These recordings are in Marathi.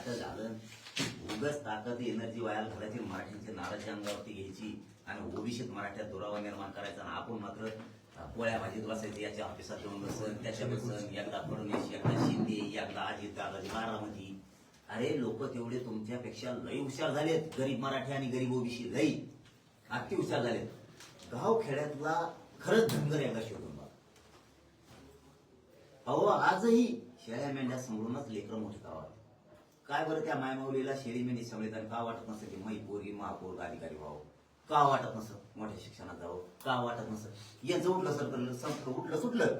नाटक झालं. उगाच ताकद एनर्जी वायाला घालायची, मराठ्यांची नाराजी अंगावरती घ्यायची आणि ओबीसीत मराठ्यात दुरावा निर्माण करायचा. आणि आपण मात्र पोळ्या भाजीत बसायचे, याच्या ऑफिसात जाऊन बसन, त्याच्या बसन, एकदा फडणवीस, एकदा शिंदे, एकदा अजित दादा बारामती. अरे लोक तेवढे तुमच्यापेक्षा लई हुशार झालेत. गरीब मराठी आणि गरीब ओबीसी लई अति हुशार झालेत. गाव खेड्यातला खरंच धनगर एकदा शोधून बघा. अहो आजही शेळ्या मेंढ्या समोरूनच लेकरं मोठी करावं. काय बरं त्या मायमाऊलीला शेळी मेंढी समजताना का वाटत नसतं की मै पोरगी महापौर अधिकारी व्हावं? का वाटत नसतं मोठ्या शिक्षणात जावं? का वाटत नसतं? यांचं उठलं सरकलं, संपलं, उठलं सुटलं,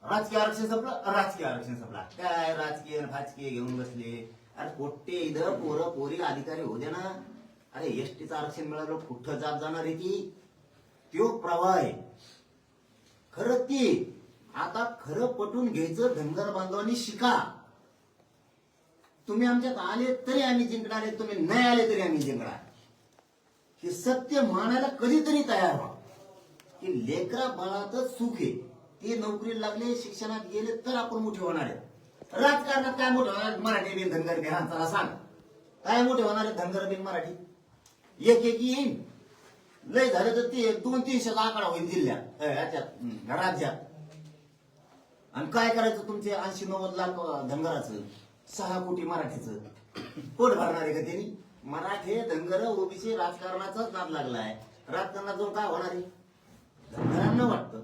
राजकीय आरक्षण संपलं, राजकीय आरक्षण संपला. काय राजकीय भाजकीय घेऊन बसले. अरे पोट्टे इथं पोरं पोरी अधिकारी होऊ दे ना. अरे एसटीचं आरक्षण मिळालं, कुठं जात जाणार आहे ती? त्यो प्रवाह आहे खरं. ती आता खरं पटून घ्यायचं. धनगर बांधवांनी शिका. तुम्ही आमच्यात आले तरी आम्ही जिंकणार आहे, तुम्ही नाही आले तरी आम्ही जिंकणार. हे सत्य मानायला कधीतरी तयार व्हा की लेकरा बाळातच सुख आहे. ते नोकरीला लागले, शिक्षणात गेले तर आपण मोठे होणार आहे. राजकारणात काय मोठे होणार? मराठी बिन धनगर बिन चला सांग, काय मोठे होणार आहे? धनगर बिन मराठी एक एक येईन. लय झालं तर ते 200-300 आकडा होईल जिल्ह्यात, राज्यात. आणि काय करायचं? तुमचे 80-90 लाख धनगराचं, 6 कोटी मराठीचं पोट भरणार आहे का त्यांनी? मराठी धनगर ओबीसी राजकारणाचाच नाद लागलाय. राजकारणात जाऊन काय होणार आहे? धनगरांना वाटतं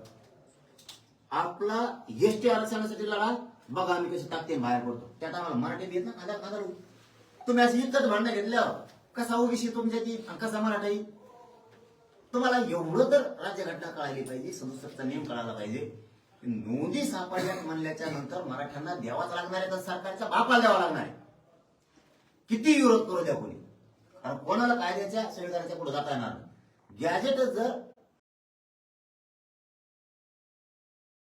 आपला एसटी आरक्षणासाठी लढा, बघा आम्ही कशी ताकदीने बाहेर पडतो. त्यात आम्हाला मराठी येत ना खादा तुम्ही अशी इतकंच भांडणं घेतल्यावर कसा ओबीसी तुमच्या ती कसा मराठा येईल? तुम्हाला एवढं तर राज्यघटना कळाली पाहिजे, 67चा नियम कळाला पाहिजे. नोंदी सापडल्यात म्हणल्याच्या नंतर मराठ्यांना द्यावाच लागणार आहे, तर सरकारच्या बापाला द्यावा लागणार आहे. किती विरोध करू द्या कोणी. कारण कोणाला कायद्याच्या संविधानाच्या पुढे जाता येणार. गॅजेट जर